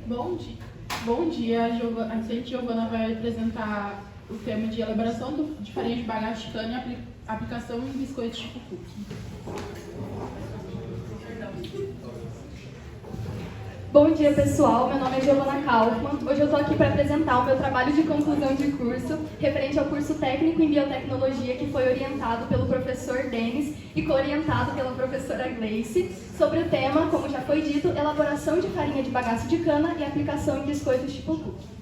Bom dia. A assistente Giovana vai apresentar o tema de elaboração de farinha de bagaço de cana e aplicação em biscoitos tipo cookie. Bom dia, pessoal. Meu nome é Giovana Kaufmann. Hoje eu estou aqui para apresentar o meu trabalho de conclusão de curso referente ao curso técnico em biotecnologia que foi orientado pelo professor Denis e co-orientado pela professora Gleice sobre o tema, como já foi dito, elaboração de farinha de bagaço de cana e aplicação em biscoitos tipo cookie.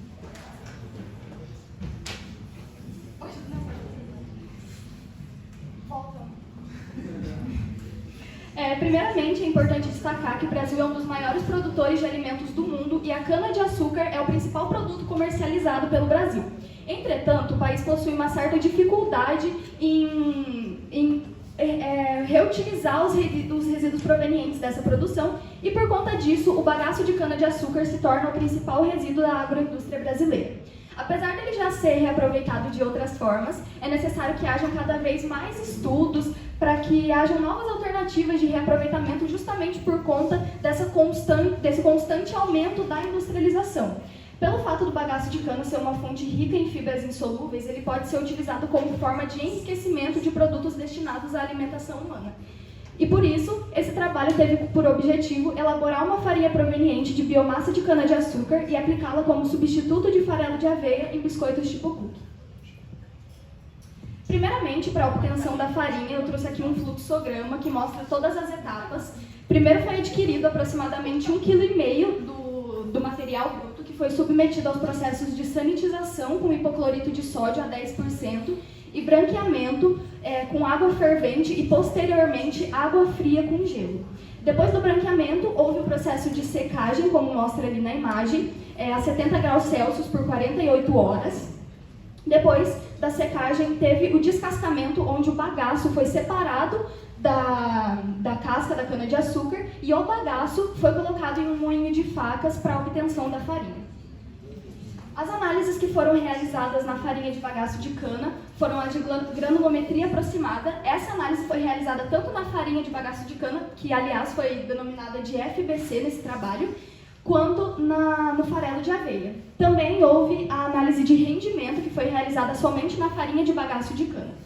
Primeiramente, é importante destacar que o Brasil é um dos maiores produtores de alimentos do mundo e a cana-de-açúcar é o principal produto comercializado pelo Brasil. Entretanto, o país possui uma certa dificuldade em reutilizar os resíduos provenientes dessa produção e, por conta disso, o bagaço de cana-de-açúcar se torna o principal resíduo da agroindústria brasileira. Apesar dele já ser reaproveitado de outras formas, é necessário que hajam cada vez mais estudos para que hajam novas alternativas de reaproveitamento justamente por conta desse constante aumento da industrialização. Pelo fato do bagaço de cana ser uma fonte rica em fibras insolúveis, ele pode ser utilizado como forma de enriquecimento de produtos destinados à alimentação humana. E por isso, esse trabalho teve por objetivo elaborar uma farinha proveniente de biomassa de cana-de-açúcar e aplicá-la como substituto de farelo de aveia em biscoitos tipo cookie. Primeiramente, para a obtenção da farinha, eu trouxe aqui um fluxograma que mostra todas as etapas. Primeiro foi adquirido aproximadamente 1,5 kg do material bruto, que foi submetido aos processos de sanitização com hipoclorito de sódio a 10%, e branqueamento com água fervente e, posteriormente, água fria com gelo. Depois do branqueamento, houve o processo de secagem, como mostra ali na imagem, a 70 graus Celsius por 48 horas. Depois da secagem, teve o descascamento, onde o bagaço foi separado da casca da cana-de-açúcar e o bagaço foi colocado em um moinho de facas para a obtenção da farinha. As análises que foram realizadas na farinha de bagaço de cana foram as de granulometria aproximada. Essa análise foi realizada tanto na farinha de bagaço de cana, que aliás foi denominada de FBC nesse trabalho, quanto no farelo de aveia. Também houve a análise de rendimento, que foi realizada somente na farinha de bagaço de cana.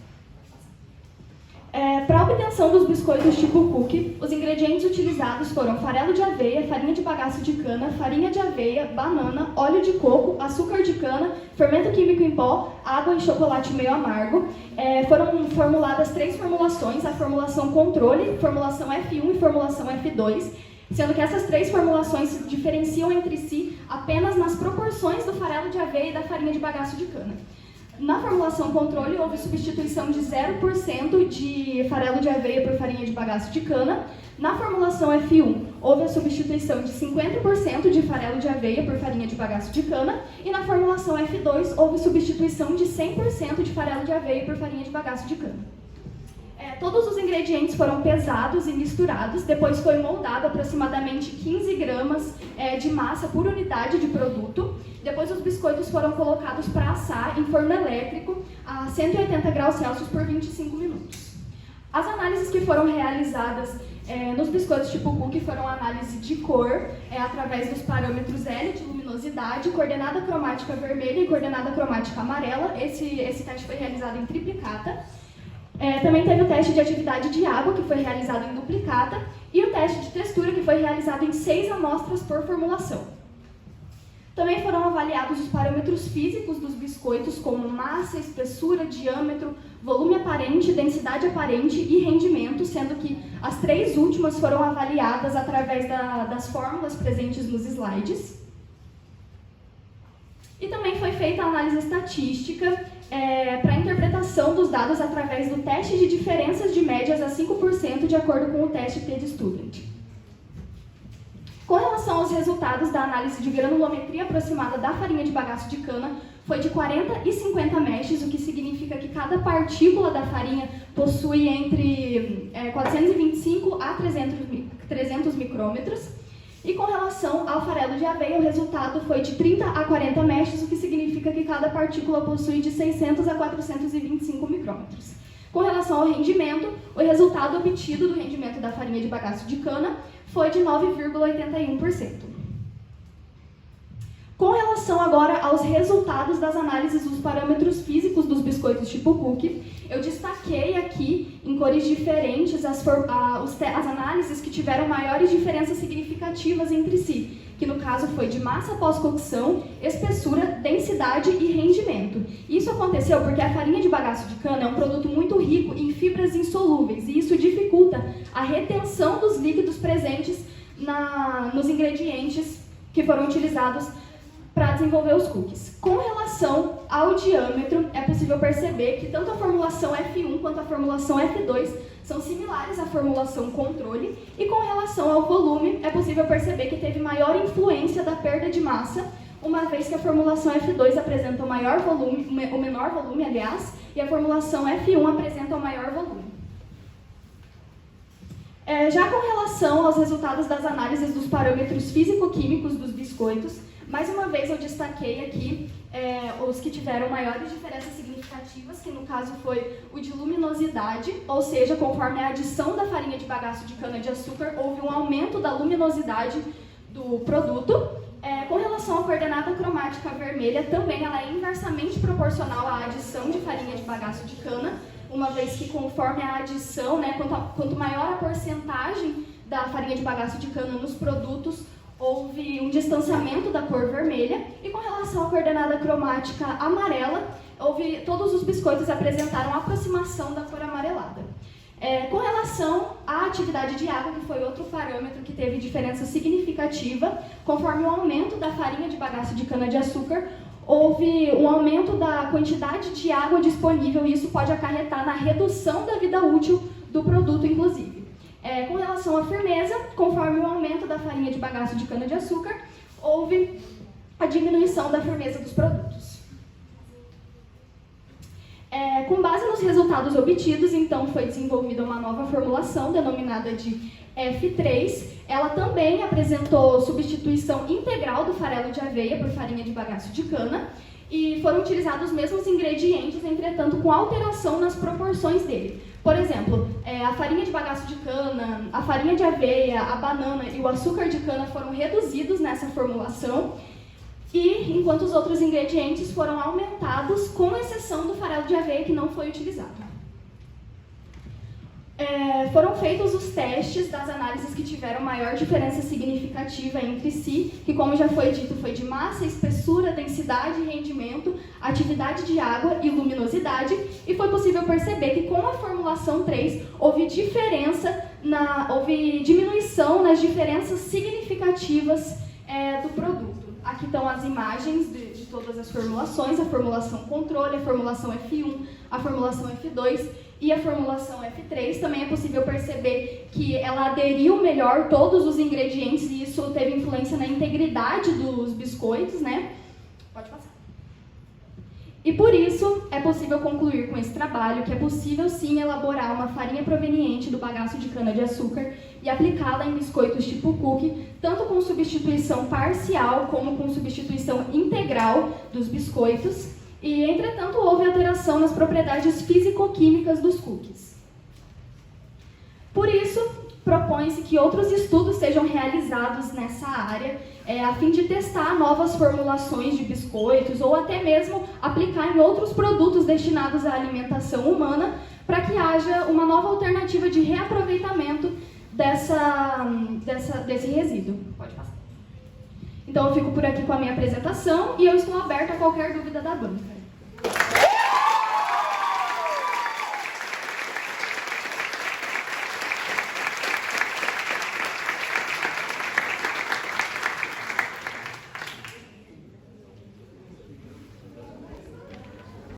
Para a obtenção dos biscoitos tipo cookie, os ingredientes utilizados foram farelo de aveia, farinha de bagaço de cana, farinha de aveia, banana, óleo de coco, açúcar de cana, fermento químico em pó, água e chocolate meio amargo. Foram formuladas 3 formulações, a formulação controle, formulação F1 e formulação F2, sendo que essas 3 formulações se diferenciam entre si apenas nas proporções do farelo de aveia e da farinha de bagaço de cana. Na formulação controle, houve substituição de 0% de farelo de aveia por farinha de bagaço de cana. Na formulação F1, houve a substituição de 50% de farelo de aveia por farinha de bagaço de cana. E na formulação F2, houve substituição de 100% de farelo de aveia por farinha de bagaço de cana. Todos os ingredientes foram pesados e misturados, depois foi moldado aproximadamente 15 gramas de massa por unidade de produto. Depois os biscoitos foram colocados para assar em forno elétrico a 180 graus Celsius por 25 minutos. As análises que foram realizadas nos biscoitos tipo cookie foram análise de cor, através dos parâmetros L de luminosidade, coordenada cromática vermelha e coordenada cromática amarela. Esse teste foi realizado em triplicata. Também teve o teste de atividade de água, que foi realizado em duplicata, e o teste de textura, que foi realizado em 6 amostras por formulação. Também foram avaliados os parâmetros físicos dos biscoitos, como massa, espessura, diâmetro, volume aparente, densidade aparente e rendimento, sendo que as 3 últimas foram avaliadas através das fórmulas presentes nos slides. E também foi feita a análise estatística para a interpretação dos dados através do teste de diferenças de médias a 5% de acordo com o teste T-Student. Com relação aos resultados da análise de granulometria aproximada da farinha de bagaço de cana, foi de 40 e 50 meshes, o que significa que cada partícula da farinha possui entre 425 a 300 micrômetros. E com relação ao farelo de aveia, o resultado foi de 30 a 40 meshes, o que significa que cada partícula possui de 600 a 425 micrômetros. Com relação ao rendimento, o resultado obtido do rendimento da farinha de bagaço de cana foi de 9,81%. Com relação agora aos resultados das análises dos parâmetros físicos dos biscoitos tipo cookie, eu destaquei aqui, em cores diferentes, as análises que tiveram maiores diferenças significativas entre si, que no caso foi de massa pós-cocção, espessura, densidade e rendimento. Isso aconteceu porque a farinha de bagaço de cana é um produto muito rico em fibras insolúveis, e isso dificulta a retenção dos líquidos presentes nos ingredientes que foram utilizados para desenvolver os cookies. Com relação ao diâmetro, é possível perceber que tanto a formulação F1 quanto a formulação F2 são similares à formulação controle, e com relação ao volume, é possível perceber que teve maior influência da perda de massa, uma vez que a formulação F2 apresenta o menor volume, aliás, e a formulação F1 apresenta o maior volume. Já com relação aos resultados das análises dos parâmetros físico-químicos dos biscoitos, mais uma vez eu destaquei aqui os que tiveram maiores diferenças significativas, que no caso foi o de luminosidade, ou seja, conforme a adição da farinha de bagaço de cana-de-açúcar, houve um aumento da luminosidade do produto. Com relação à coordenada cromática vermelha, também ela é inversamente proporcional à adição de farinha de bagaço de cana, uma vez que conforme a adição, quanto maior a porcentagem da farinha de bagaço de cana nos produtos, houve um distanciamento da cor vermelha. E com relação à coordenada cromática amarela, todos os biscoitos apresentaram aproximação da cor amarelada. Com relação à atividade de água, que foi outro parâmetro que teve diferença significativa, conforme o aumento da farinha de bagaço de cana-de-açúcar, houve um aumento da quantidade de água disponível, e isso pode acarretar na redução da vida útil do produto, inclusive. Com relação à firmeza, conforme o aumento da farinha de bagaço de cana-de-açúcar, houve a diminuição da firmeza dos produtos. Com base nos resultados obtidos, então, foi desenvolvida uma nova formulação, denominada de F3. Ela também apresentou substituição integral do farelo de aveia por farinha de bagaço de cana, e foram utilizados os mesmos ingredientes, entretanto, com alteração nas proporções dele. Por exemplo, a farinha de bagaço de cana, a farinha de aveia, a banana e o açúcar de cana foram reduzidos nessa formulação, e enquanto os outros ingredientes foram aumentados, com exceção do farelo de aveia, que não foi utilizado. Foram feitos os testes das análises que tiveram maior diferença significativa entre si, que, como já foi dito, foi de massa, espessura, densidade, rendimento, atividade de água e luminosidade, e foi possível perceber que com a formulação 3 houve diminuição nas diferenças significativas do produto. Aqui estão as imagens de todas as formulações, a formulação controle, a formulação F1, a formulação F2 e a formulação F3. Também é possível perceber que ela aderiu melhor todos os ingredientes, e isso teve influência na integridade dos biscoitos, né? Pode passar. E por isso é possível concluir com esse trabalho que é possível sim elaborar uma farinha proveniente do bagaço de cana-de-açúcar e aplicá-la em biscoitos tipo cookie, tanto com substituição parcial como com substituição integral dos biscoitos, e entretanto houve alteração nas propriedades físico-químicas dos cookies. Por isso, propõe-se que outros estudos sejam realizados nessa área, a fim de testar novas formulações de biscoitos, ou até mesmo aplicar em outros produtos destinados à alimentação humana, para que haja uma nova alternativa de reaproveitamento desse resíduo. Pode passar. Então eu fico por aqui com a minha apresentação, e eu estou aberta a qualquer dúvida da banca.